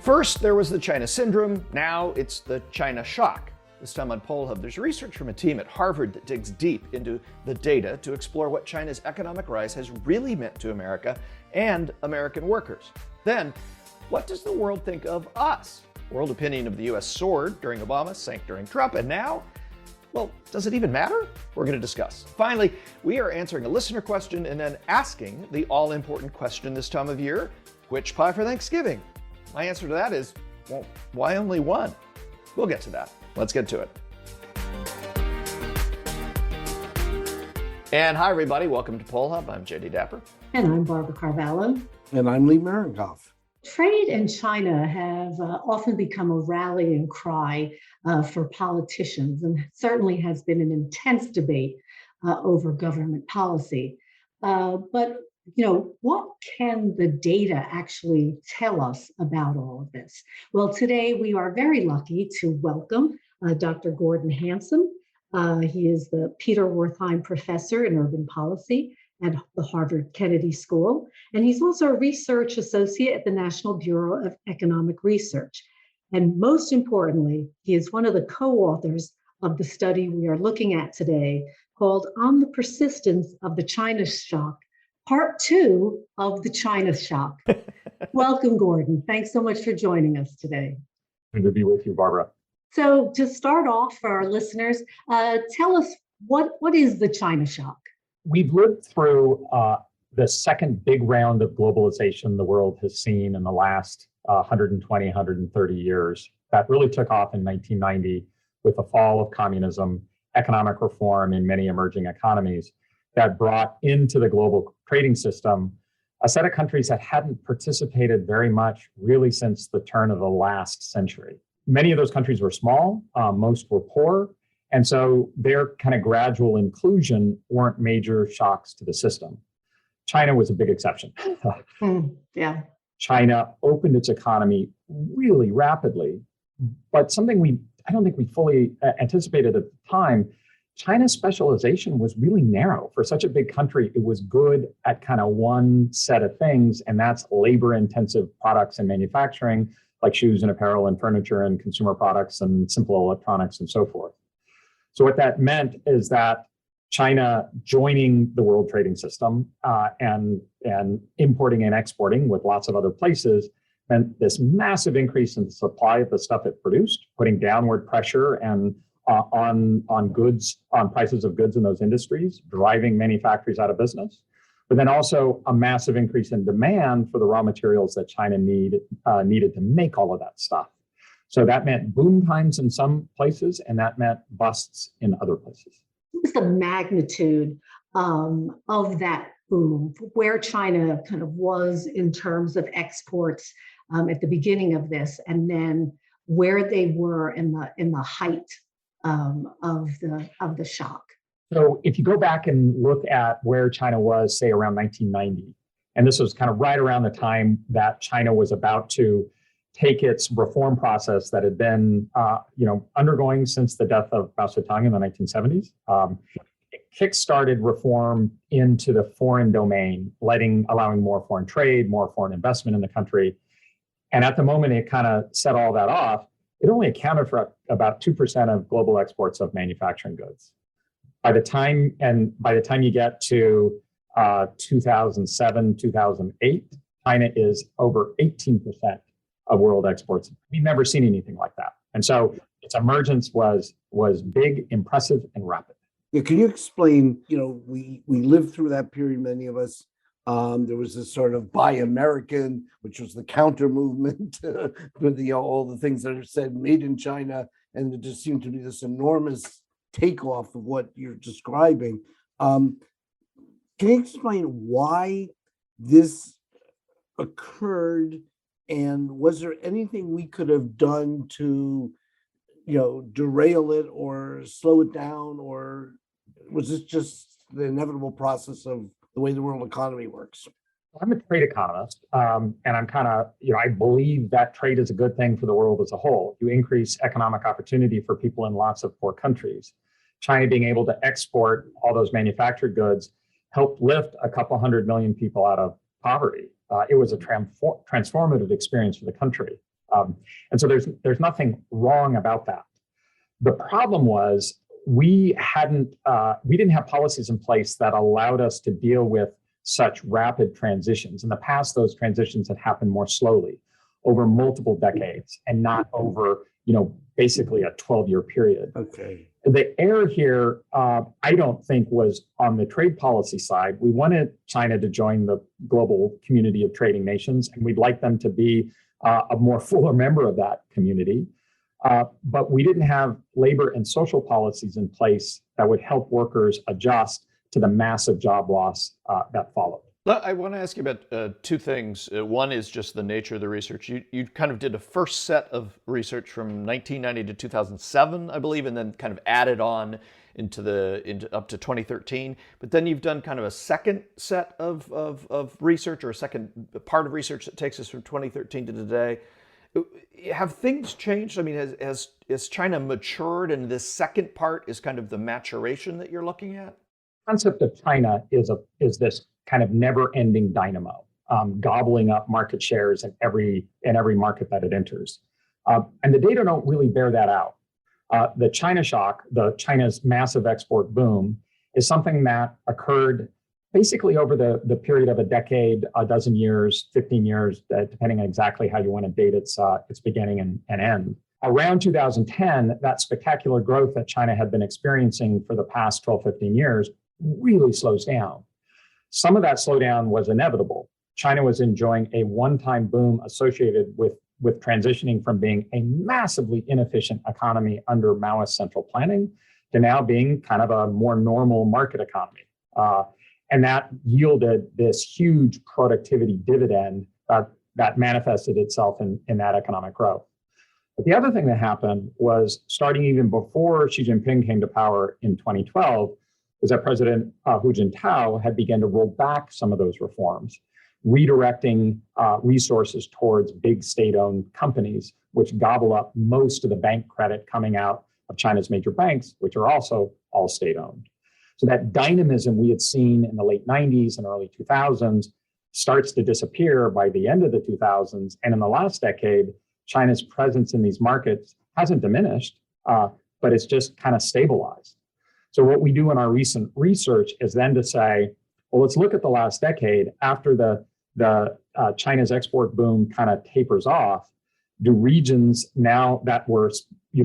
First, there was the China syndrome. Now it's the China shock. This time on Poll Hub, there's research from a team at Harvard that digs deep into the data to explore what China's economic rise has really meant to America and American workers. Then, what does the world think of us? World opinion of the US soared during Obama, sank during Trump, and now? Well, does it even matter? We're going to discuss. Finally, we are answering a listener question and then asking the all-important question this time of year, which pie for Thanksgiving? My answer to that is, well, why only one? We'll get to that. Let's get to it. And hi, everybody. Welcome to Poll Hub. I'm Jay DeDapper. And I'm Barbara Carvalho. And I'm Miringoff. Trade and China have often become a rallying cry for politicians, and certainly has been an intense debate over government policy. But what can the data actually tell us about all of this? Well, today we are very lucky to welcome Dr. Gordon Hanson. He is the Peter Wertheim Professor in Urban Policy at the Harvard Kennedy School, and he's also a research associate at the National Bureau of Economic Research. And most importantly, he is one of the co-authors of the study we are looking at today called On the Persistence of the China Shock, Part 2 of the China Shock. Welcome, Gordon. Thanks so much for joining us today. Good to be with you, Barbara. So to start off for our listeners, tell us what is the China shock? We've lived through the second big round of globalization the world has seen in the last 120, 130 years. That really took off in 1990 with the fall of communism, economic reform in many emerging economies that brought into the global trading system a set of countries that hadn't participated very much really since the turn of the last century. Many of those countries were small, most were poor, and so their kind of gradual inclusion weren't major shocks to the system. China was a big exception. Yeah. China opened its economy really rapidly, but something I don't think we fully anticipated at the time. China's specialization was really narrow. For such a big country, it was good at kind of one set of things, and that's labor-intensive products and manufacturing, like shoes and apparel and furniture and consumer products and simple electronics and so forth. So what that meant is that China joining the world trading system and importing and exporting with lots of other places meant this massive increase in the supply of the stuff it produced, putting downward pressure and on goods, on prices of goods in those industries, driving many factories out of business. But then also a massive increase in demand for the raw materials that China needed to make all of that stuff. So that meant boom times in some places, and that meant busts in other places. What was the magnitude of that boom, where China kind of was in terms of exports at the beginning of this, and then where they were in the height of the shock? So if you go back and look at where China was, say around 1990, and this was kind of right around the time that China was about to take its reform process that had been undergoing since the death of Mao Zedong in the 1970s. It kickstarted reform into the foreign domain, allowing more foreign trade, more foreign investment in the country. And at the moment it kind of set all that off, it only accounted for about 2% of global exports of manufacturing goods. By the time you get to 2007, 2008, China is over 18% of world exports. We've never seen anything like that. And so its emergence was big, impressive, and rapid. Yeah, can you explain, we lived through that period, many of us. There was this sort of Buy American, which was the counter movement with all the things that are said made in China. And there just seemed to be this enormous takeoff of what you're describing. Can you explain why this occurred? And was there anything we could have done to, derail it or slow it down? Or was this just the inevitable process of the way the world economy works? I'm a trade economist, and I'm kind of, I believe that trade is a good thing for the world as a whole. You increase economic opportunity for people in lots of poor countries. China being able to export all those manufactured goods helped lift a couple 100 million people out of poverty. It was a transformative experience for the country. And so there's nothing wrong about that. The problem was we didn't have policies in place that allowed us to deal with such rapid transitions. In the past, those transitions had happened more slowly over multiple decades and not over, basically a 12-year period. Okay. The error here, I don't think, was on the trade policy side. We wanted China to join the global community of trading nations, and we'd like them to be a more fuller member of that community. But we didn't have labor and social policies in place that would help workers adjust to the massive job loss that followed. I want to ask you about two things. One is just the nature of the research. You kind of did a first set of research from 1990 to 2007, I believe, and then kind of added on into up to 2013. But then you've done kind of a second set of research, or a second part of research that takes us from 2013 to today. Have things changed? I mean, has China matured, and this second part is kind of the maturation that you're looking at? The concept of China is this kind of never-ending dynamo, gobbling up market shares in every market that it enters. And the data don't really bear that out. The China shock, China's massive export boom, is something that occurred basically over the period of a decade, a dozen years, 15 years, depending on exactly how you want to date its beginning and end. Around 2010, that spectacular growth that China had been experiencing for the past 12, 15 years really slows down. Some of that slowdown was inevitable. China was enjoying a one-time boom associated with transitioning from being a massively inefficient economy under Maoist central planning to now being kind of a more normal market economy. And that yielded this huge productivity dividend that manifested itself in that economic growth. But the other thing that happened was, starting even before Xi Jinping came to power in 2012, was that President Hu Jintao had begun to roll back some of those reforms, redirecting resources towards big state-owned companies, which gobble up most of the bank credit coming out of China's major banks, which are also all state-owned. So that dynamism we had seen in the late 90s and early 2000s starts to disappear by the end of the 2000s. And in the last decade, China's presence in these markets hasn't diminished, but it's just kind of stabilized. So what we do in our recent research is then to say, well, let's look at the last decade. After the China's export boom kind of tapers off, do regions now that were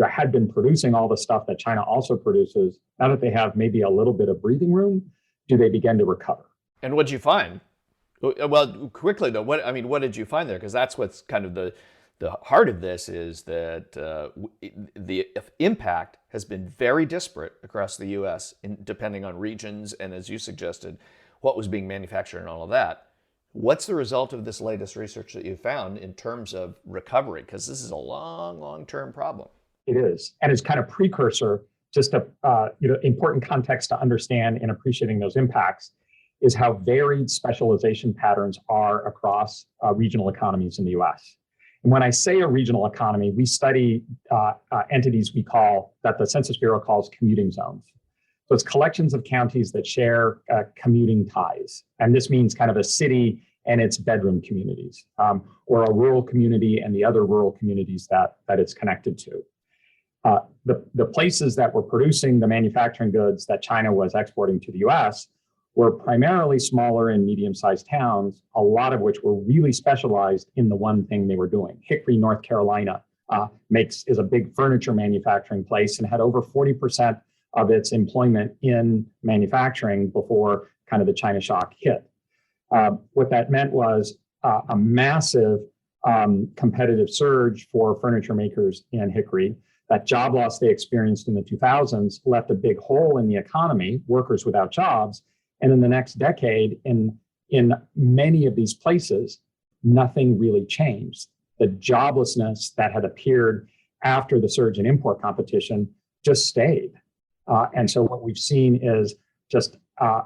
had been producing all the stuff that China also produces, now that they have maybe a little bit of breathing room, do they begin to recover? And what did you find? Well, quickly though, what did you find there? Because that's what's kind of the heart of this, is that the impact has been very disparate across the U.S. depending on regions, and as you suggested, what was being manufactured and all of that. What's the result of this latest research that you found in terms of recovery? Because this is a long-term problem. It is, and it's kind of precursor, just a important context to understand in appreciating those impacts is how varied specialization patterns are across regional economies in the U.S. And when I say a regional economy, we study entities that the Census Bureau calls commuting zones. So it's collections of counties that share commuting ties. And this means kind of a city and its bedroom communities, or a rural community and the other rural communities that it's connected to. The places that were producing the manufacturing goods that China was exporting to the US were primarily smaller and medium-sized towns, a lot of which were really specialized in the one thing they were doing. Hickory, North Carolina is a big furniture manufacturing place and had over 40% of its employment in manufacturing before kind of the China shock hit. What that meant was a massive competitive surge for furniture makers in Hickory. That job loss they experienced in the 2000s left a big hole in the economy, workers without jobs. And in the next decade, in many of these places, nothing really changed. The joblessness that had appeared after the surge in import competition just stayed. And so what we've seen is just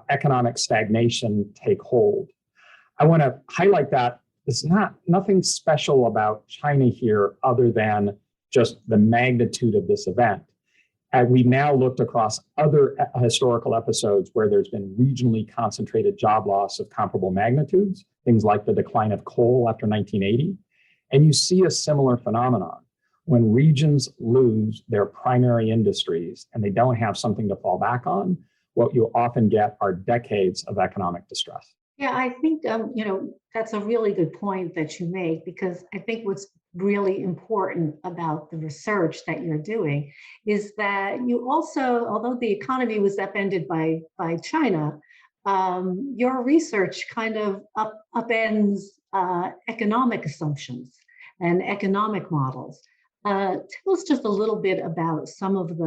economic stagnation take hold. I want to highlight that it's nothing special about China here other than just the magnitude of this event. And we now looked across other historical episodes where there's been regionally concentrated job loss of comparable magnitudes, things like the decline of coal after 1980. And you see a similar phenomenon. When regions lose their primary industries and they don't have something to fall back on, what you often get are decades of economic distress. Yeah, I think that's a really good point that you make, because I think what's really important about the research that you're doing is that you also, although the economy was upended by China, your research kind of upends economic assumptions and economic models. Tell us just a little bit about some of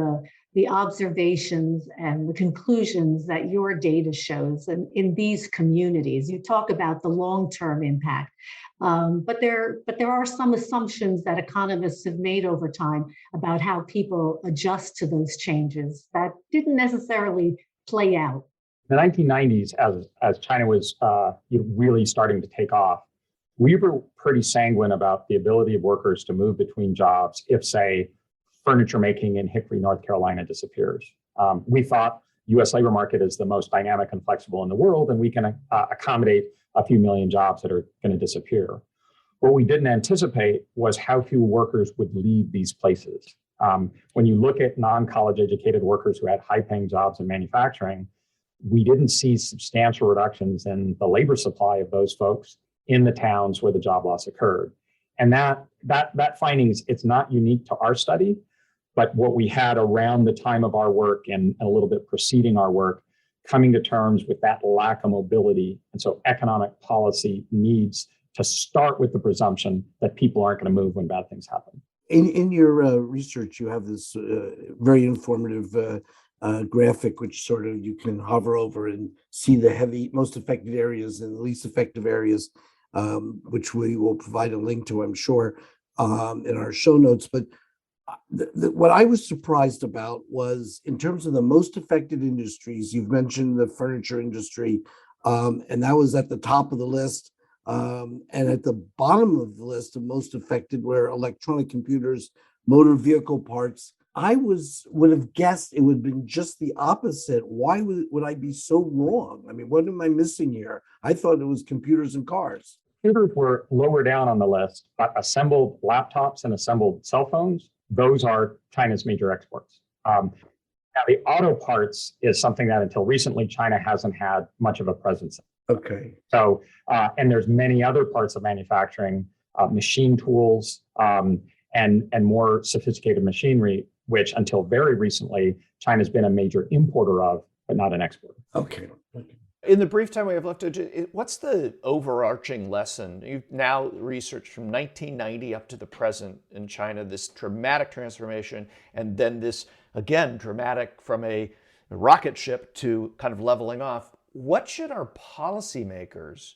the observations and the conclusions that your data shows in these communities. You talk about the long-term impact, but there are some assumptions that economists have made over time about how people adjust to those changes that didn't necessarily play out. In the 1990s, as China was really starting to take off, we were pretty sanguine about the ability of workers to move between jobs if, say, furniture making in Hickory, North Carolina disappears. We thought US labor market is the most dynamic and flexible in the world, and we can accommodate a few million jobs that are going to disappear. What we didn't anticipate was how few workers would leave these places. When you look at non-college educated workers who had high-paying jobs in manufacturing, we didn't see substantial reductions in the labor supply of those folks in the towns where the job loss occurred. And that finding, it's not unique to our study, but what we had around the time of our work and a little bit preceding our work, coming to terms with that lack of mobility. And so economic policy needs to start with the presumption that people aren't going to move when bad things happen. In your research, you have this very informative graphic, which sort of you can hover over and see the most affected areas and the least effective areas, which we will provide a link to, I'm sure, in our show notes. But what I was surprised about was, in terms of the most affected industries, you've mentioned the furniture industry, and that was at the top of the list. And at the bottom of the list of most affected were electronic computers, motor vehicle parts. I would have guessed it would have been just the opposite. Why would I be so wrong? I mean, what am I missing here? I thought it was computers and cars. Computers were lower down on the list, but assembled laptops and assembled cell phones, those are China's major exports. Now, the auto parts is something that until recently, China hasn't had much of a presence in. Okay. So, and there's many other parts of manufacturing, machine tools, and more sophisticated machinery, which until very recently, China's been a major importer of, but not an exporter. Okay. In the brief time we have left, what's the overarching lesson? You've now researched from 1990 up to the present in China, this dramatic transformation, and then this, again, dramatic from a rocket ship to kind of leveling off. What should our policymakers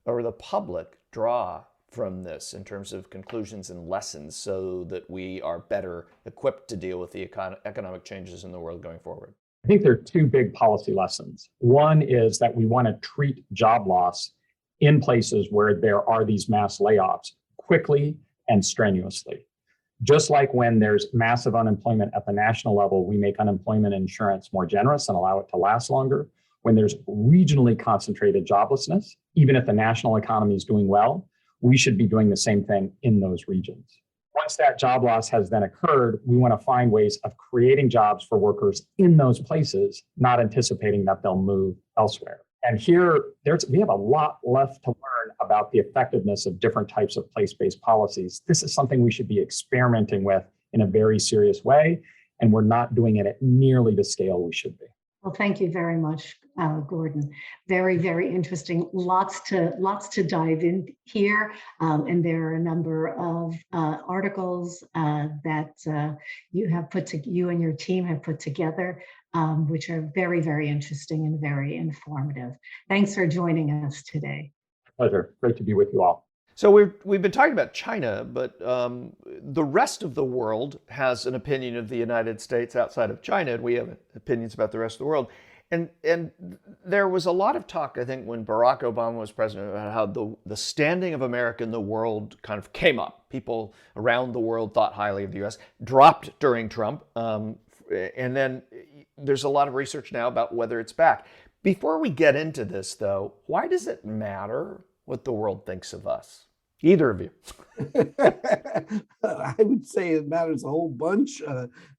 or the public draw from this in terms of conclusions and lessons so that we are better equipped to deal with the economic changes in the world going forward? I think there are two big policy lessons. One is that we want to treat job loss in places where there are these mass layoffs quickly and strenuously. Just like when there's massive unemployment at the national level, we make unemployment insurance more generous and allow it to last longer. When there's regionally concentrated joblessness, even if the national economy is doing well, we should be doing the same thing in those regions. Once that job loss has then occurred, we want to find ways of creating jobs for workers in those places, not anticipating that they'll move elsewhere. And here, we have a lot left to learn about the effectiveness of different types of place-based policies. This is something we should be experimenting with in a very serious way, and we're not doing it at nearly the scale we should be. Well, thank you very much, Gordon. Very, very interesting. Lots to dive in here, and there are a number of articles that you and your team have put together, which are very, very interesting and very informative. Thanks for joining us today. Pleasure. Great to be with you all. So we've been talking about China, but the rest of the world has an opinion of the United States outside of China, and we have opinions about the rest of the world. And there was a lot of talk, I think, when Barack Obama was president, about how the standing of America in the world kind of came up. People around the world thought highly of the U.S., dropped during Trump, and then there's a lot of research now about whether it's back. Before we get into this, though, why does it matter what the world thinks of us? Either of you. I would say it matters a whole bunch,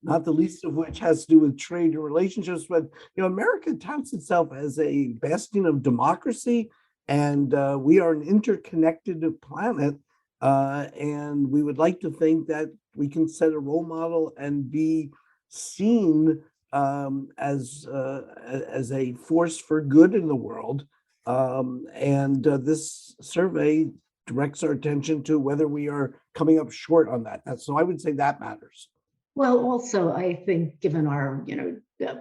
not the least of which has to do with trade and relationships. But America touts itself as a bastion of democracy, and we are an interconnected planet. And we would like to think that we can set a role model and be seen as a force for good in the world. And this survey directs our attention to whether we are coming up short on that. So I would say that matters. Well, also, I think given our,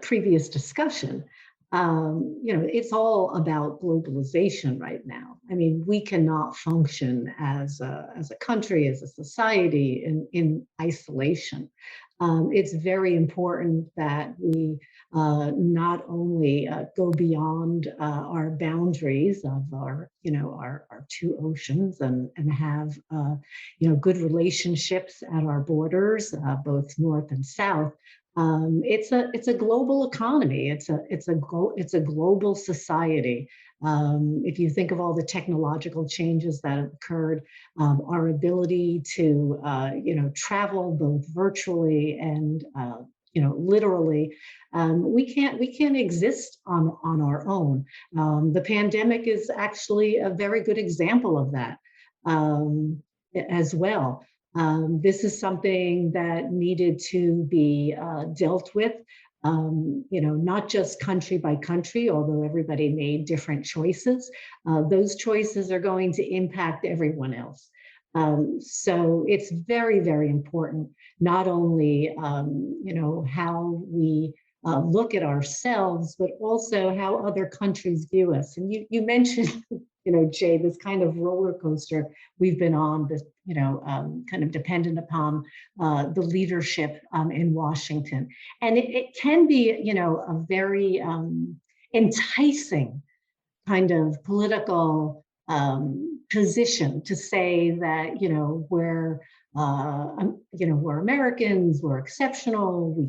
previous discussion, it's all about globalization right now. I mean, we cannot function as a country, as a society in isolation. It's very important that we not only go beyond our boundaries of our two oceans and have good relationships at our borders, both north and south. It's a global economy. It's a global society. If you think of all the technological changes that have occurred, our ability to travel both virtually and literally, we can't exist on our own. The pandemic is actually a very good example of that as well. This is something that needed to be dealt with, not just country by country, although everybody made different choices. Those choices are going to impact everyone else. So it's very, very important, not only, how we look at ourselves, but also how other countries view us. And you mentioned, Jay, this kind of roller coaster we've been on, this, kind of dependent upon the leadership in Washington. And it can be, a very enticing kind of political position to say that, we're Americans, we're exceptional, we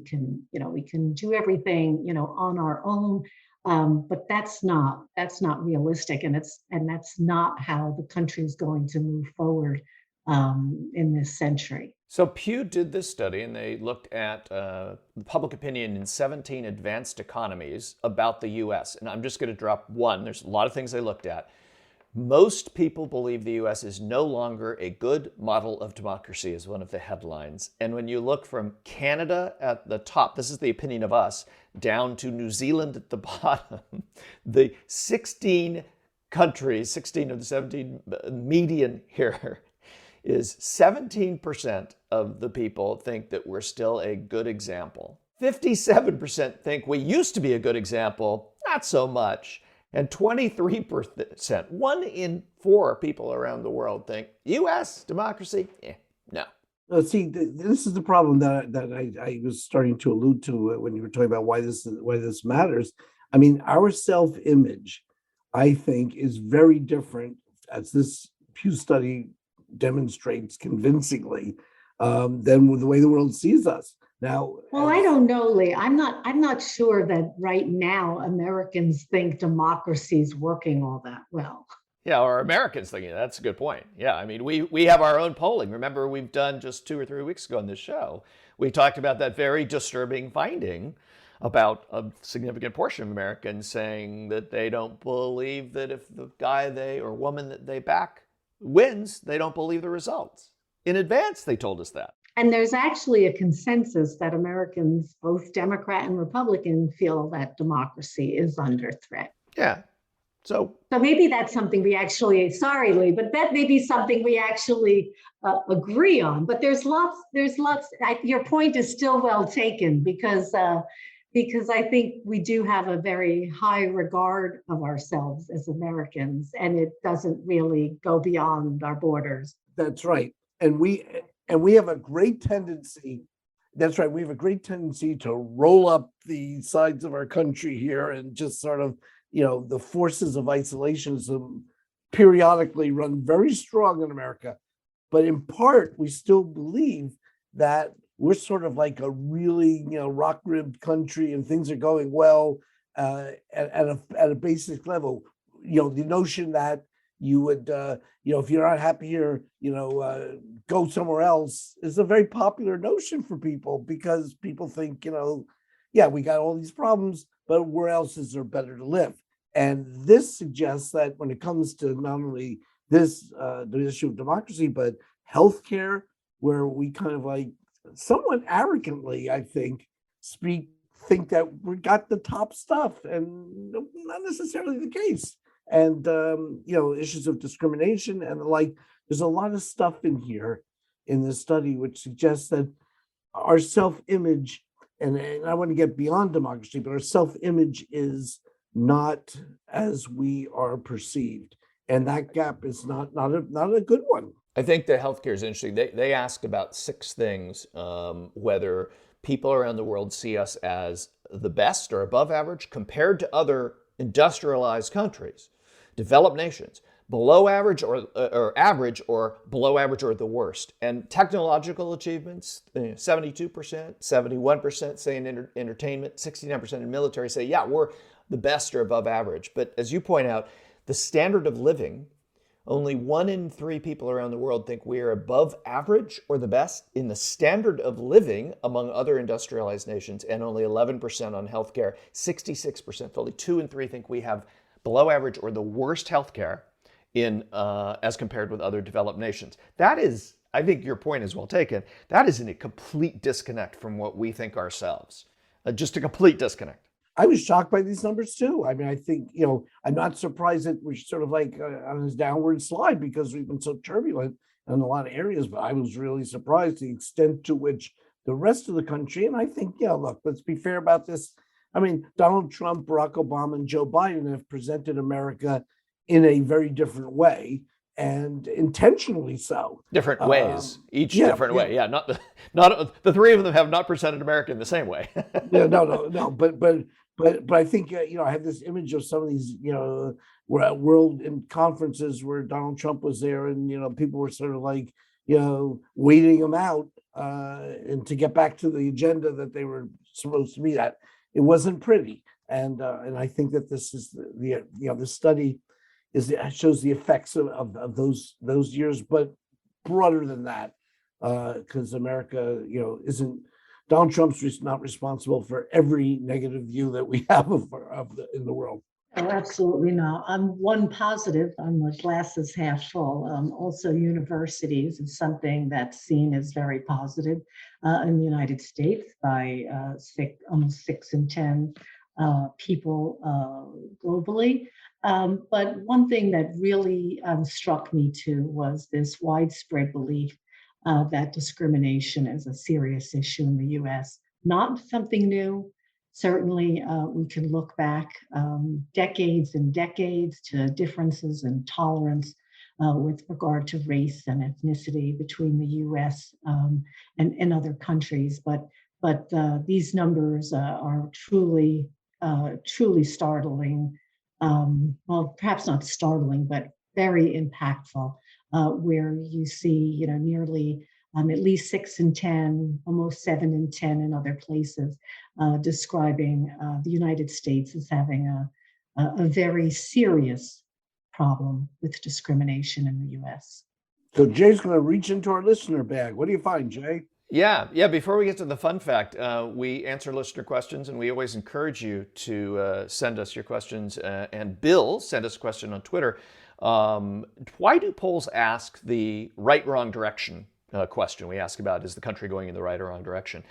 can do everything, on our own. But that's not realistic, and that's not how the country is going to move forward in this century. So Pew did this study, and they looked at public opinion in 17 advanced economies about the U.S. And I'm just going to drop one. There's a lot of things they looked at. Most people believe the U.S. is no longer a good model of democracy, is one of the headlines. And when you look from Canada at the top, this is the opinion of us, down to New Zealand at the bottom, the 16 countries, 16 of the 17 median here is 17% of the people think that we're still a good example. 57% think we used to be a good example, not so much. And 23%, 1 in 4 people around the world think U.S. democracy, no. See, this is the problem that I was starting to allude to when you were talking about why this matters. I mean, our self-image, I think, is very different, as this Pew study demonstrates convincingly, than the way the world sees us. Now, well, I don't know, Lee. I'm not sure that right now Americans think democracy is working all that well. Yeah, or Americans thinking, that's a good point. Yeah, I mean, we have our own polling. Remember, we've done just 2 or 3 weeks ago on this show, we talked about that very disturbing finding about a significant portion of Americans saying that they don't believe that if the guy or woman that they back wins, they don't believe the results. In advance, they told us that. And there's actually a consensus that Americans, both Democrat and Republican, feel that democracy is under threat. Yeah. So maybe that's something we actually, sorry, Lee, but that may be something we actually agree on. But there's lots, your point is still well taken, because I think we do have a very high regard of ourselves as Americans, and it doesn't really go beyond our borders. That's right. And we have a great tendency, that's right, we have a great tendency to roll up the sides of our country here and just sort of, the forces of isolationism periodically run very strong in America. But in part, we still believe that we're sort of like a really, rock-ribbed country and things are going well at a basic level. The notion that, you would, if you're not happy here, go somewhere else is a very popular notion for people because people think, yeah, we got all these problems, but where else is there better to live? And this suggests that when it comes to not only the issue of democracy, but healthcare, where we kind of like somewhat arrogantly, I think that we got the top stuff, and not necessarily the case. And issues of discrimination and the like. There's a lot of stuff in here in this study which suggests that our self-image, and I want to get beyond democracy, but our self-image is not as we are perceived, and that gap is not a good one. I think the healthcare is interesting. They asked about 6 things, whether people around the world see us as the best or above average compared to other industrialized countries, developed nations, below average or average or below average or the worst. And technological achievements, 72%, 71% say in entertainment, 69% in military say, yeah, we're the best or above average. But as you point out, the standard of living, only 1 in 3 people around the world think we are above average or the best in the standard of living among other industrialized nations, and only 11% on healthcare. 66%, only 2 in 3 think we have below average or the worst healthcare as compared with other developed nations. That is, I think your point is well taken. That is in a complete disconnect from what we think ourselves. Just a complete disconnect. I was shocked by these numbers too. I mean, I think, I'm not surprised that we're sort of like on this downward slide because we've been so turbulent in a lot of areas, but I was really surprised the extent to which the rest of the country, and I think, look, let's be fair about this. I mean, Donald Trump, Barack Obama, and Joe Biden have presented America in a very different way, and intentionally so. Different ways, each different way. Yeah, not the 3 of them have not presented America in the same way. Yeah, no. But I think I have this image of some of these we're at world in conferences where Donald Trump was there, and people were sort of like waiting him out and to get back to the agenda that they were supposed to be at. It wasn't pretty, and I think that this is this study shows the effects of those years, but broader than that, because America isn't. Donald Trump's not responsible for every negative view that we have in the world. Oh, absolutely not. I'm one positive. I'm the glass is half full. Also, universities is something that's seen as very positive in the United States by almost 6 in 10 people globally. But one thing that really struck me too was this widespread belief that discrimination is a serious issue in the U.S. Not something new. Certainly, we can look back decades and decades to differences in tolerance with regard to race and ethnicity between the U.S. And other countries. But these numbers are truly startling. Well, perhaps not startling, but very impactful. Where you see, nearly at least 6 in 10, almost 7 in 10 in other places, describing the United States as having a very serious problem with discrimination in the U.S. So Jay's going to reach into our listener bag. What do you find, Jay? Yeah. Before we get to the fun fact, we answer listener questions, and we always encourage you to send us your questions. And Bill sent us a question on Twitter. Why do polls ask the right-wrong direction question? We ask about, is the country going in the right or wrong direction?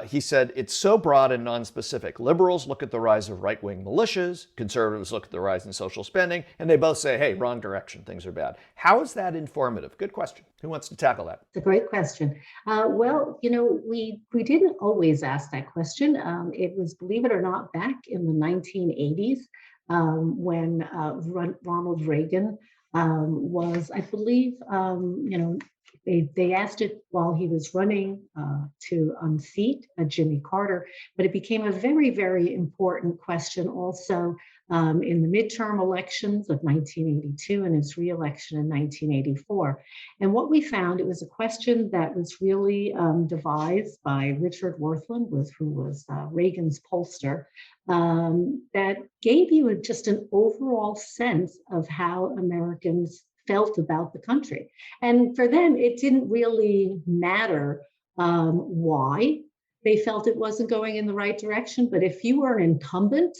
He said, it's so broad and non-specific. Liberals look at the rise of right-wing militias, conservatives look at the rise in social spending, and they both say, hey, wrong direction, things are bad. How is that informative? Good question. Who wants to tackle that? It's a great question. Well, we didn't always ask that question. It was, believe it or not, back in the 1980s. When Ronald Reagan was, I believe, they asked it while he was running to unseat Jimmy Carter, but it became a very, very important question also in the midterm elections of 1982 and his reelection in 1984. And what we found, it was a question that was really devised by Richard Worthland, who was Reagan's pollster, that gave you just an overall sense of how Americans felt about the country. And for them, it didn't really matter why they felt it wasn't going in the right direction. But if you were an incumbent,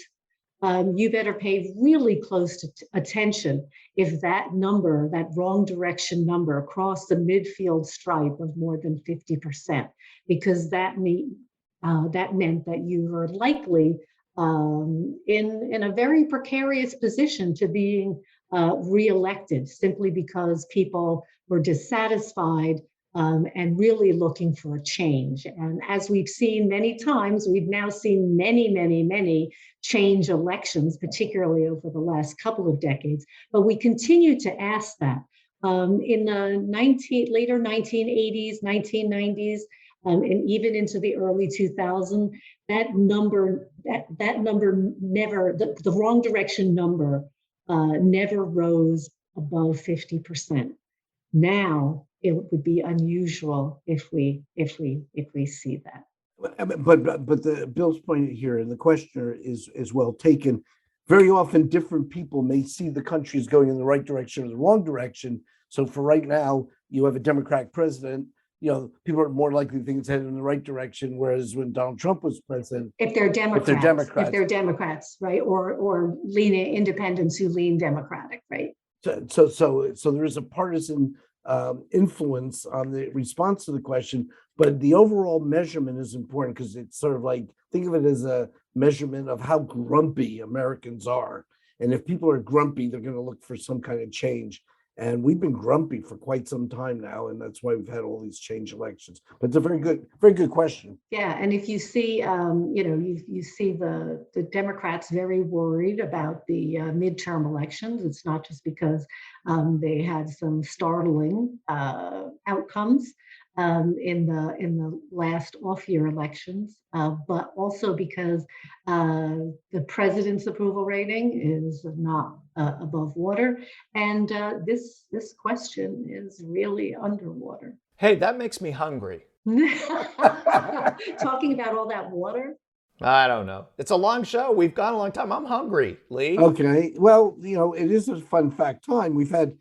you better pay really close attention if that number, that wrong direction number, crossed the midfield stripe of more than 50%, because that meant that you were likely in a very precarious position to being reelected, simply because people were dissatisfied and really looking for a change. And as we've seen many times, we've now seen many change elections, particularly over the last couple of decades. But we continue to ask that. In the later 1980s, 1990s, and even into the early 2000s, that number never, the wrong direction number never rose above 50%. Now it would be unusual if we see that. But the Bill's point here, and the questioner is well taken. Very often, different people may see the country as going in the right direction or the wrong direction. So for right now, you have a Democratic president. People are more likely to think it's headed in the right direction, whereas when Donald Trump was president, if they're Democrats, right, or lean independents who lean Democratic, right. So there is a partisan influence on the response to the question, but the overall measurement is important because it's sort of like, think of it as a measurement of how grumpy Americans are. And if people are grumpy, they're going to look for some kind of change. And we've been grumpy for quite some time now, and that's why we've had all these change elections. But it's a very good question. Yeah, and if you see, you see the Democrats very worried about the midterm elections. It's not just because they had some startling outcomes in the last off-year elections, but also because the president's approval rating is not above water, and this question is really underwater. Hey, that makes me hungry. Talking about all that water. I don't know. It's a long show. We've gone a long time. I'm hungry, Lee. Okay. Well, it is a fun fact time. We've had,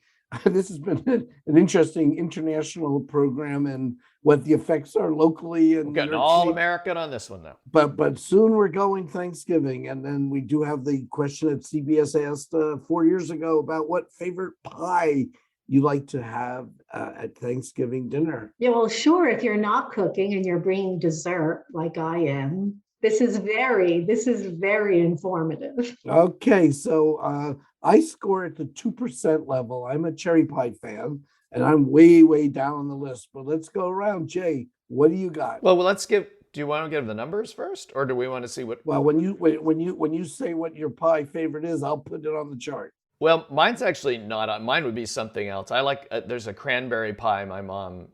this has been an interesting international program and what the effects are locally. And we're getting all American on this one now. But soon we're going Thanksgiving. And then we do have the question that CBS asked 4 years ago about what favorite pie you like to have at Thanksgiving dinner. Yeah, well, sure. If you're not cooking and you're bringing dessert like I am, this is very informative. Okay, so I score at the 2% level. I'm a cherry pie fan, and I'm way down on the list. But let's go around. Jay, what do you got? Well, let's give. Do you want to give the numbers first, or do we want to see what? Well, when you say what your pie favorite is, I'll put it on the chart. Well, mine's actually not on. Mine would be something else. I like. There's a cranberry pie my mom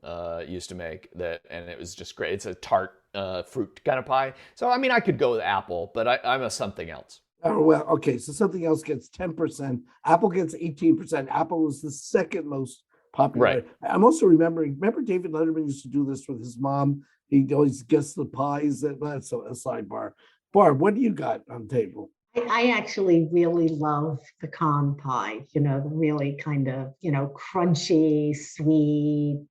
used to make and it was just great. It's a tart fruit kind of pie. So I mean, I could go with apple, but I'm a something else. Oh, well, okay. So something else gets 10%. Apple gets 18%. Apple was the second most popular. Right. I'm also remembering. Remember, David Letterman used to do this with his mom. He'd always guess the pies. That's a sidebar. Barb, what do you got on the table? I actually really love pecan pie, the really kind of, crunchy, sweet,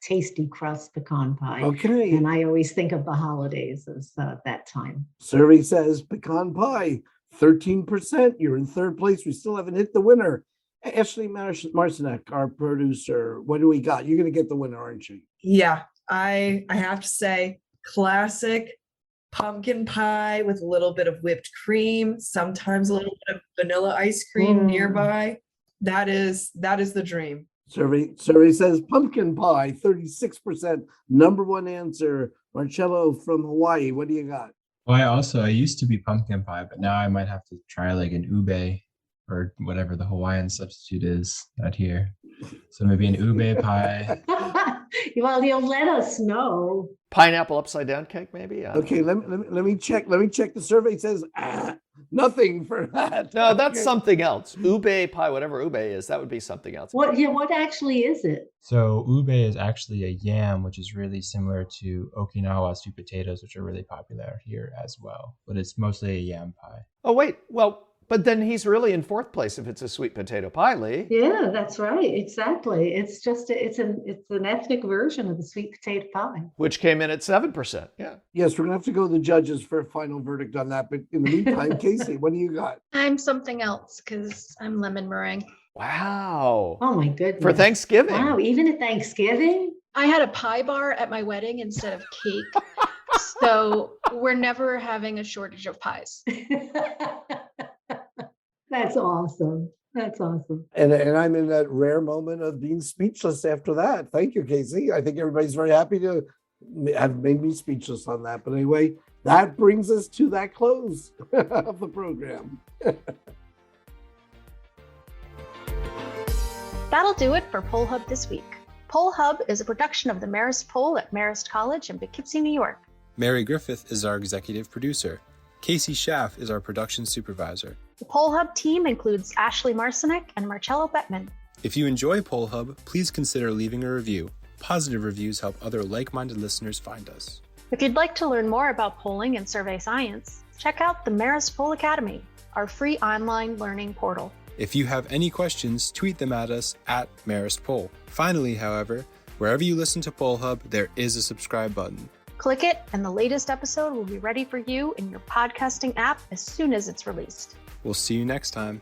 tasty crust pecan pie. Okay. And I always think of the holidays as that time. Survey says pecan pie, 13%. You're in third place. We still haven't hit the winner. Ashley Marcinek, our producer, what do we got? You're going to get the winner, aren't you? Yeah, I have to say, classic pumpkin pie with a little bit of whipped cream, sometimes a little bit of vanilla ice cream nearby. That is the dream. Survey says pumpkin pie, 36%. Number one answer. Marcello from Hawaii, what do you got? Well, I used to be pumpkin pie, but now I might have to try like an ube or whatever the Hawaiian substitute is out here. So maybe an ube pie. Well, you'll let us know. Pineapple upside down cake, maybe. Okay, let me check. Let me check. The survey says nothing for that. No, that's something else. Ube pie, whatever ube is, that would be something else. What actually is it? So ube is actually a yam, which is really similar to Okinawa sweet potatoes, which are really popular here as well. But it's mostly a yam pie. Oh, wait. Well, but then he's really in fourth place if it's a sweet potato pie, Lee. Yeah, that's right. Exactly. It's just it's an ethnic version of the sweet potato pie. Which came in at 7%. Yeah. Yes, we're gonna have to go to the judges for a final verdict on that. But in the meantime, Casey, what do you got? I'm something else because I'm lemon meringue. Wow. Oh my goodness. For Thanksgiving. Wow, even at Thanksgiving? I had a pie bar at my wedding instead of cake. So we're never having a shortage of pies. That's awesome. That's awesome. And I'm in that rare moment of being speechless after that. Thank you, Casey. I think everybody's very happy to have made me speechless on that. But anyway, that brings us to that close of the program. That'll do it for Poll Hub this week. Poll Hub is a production of the Marist Poll at Marist College in Poughkeepsie, New York. Mary Griffith is our executive producer. Casey Schaff is our production supervisor. The Poll Hub team includes Ashley Marcinek and Marcello Bettman. If you enjoy Poll Hub, please consider leaving a review. Positive reviews help other like-minded listeners find us. If you'd like to learn more about polling and survey science, check out the Marist Poll Academy, our free online learning portal. If you have any questions, tweet them at us at Marist Poll. Finally, however, wherever you listen to Poll Hub, there is a subscribe button. Click it, and the latest episode will be ready for you in your podcasting app as soon as it's released. We'll see you next time.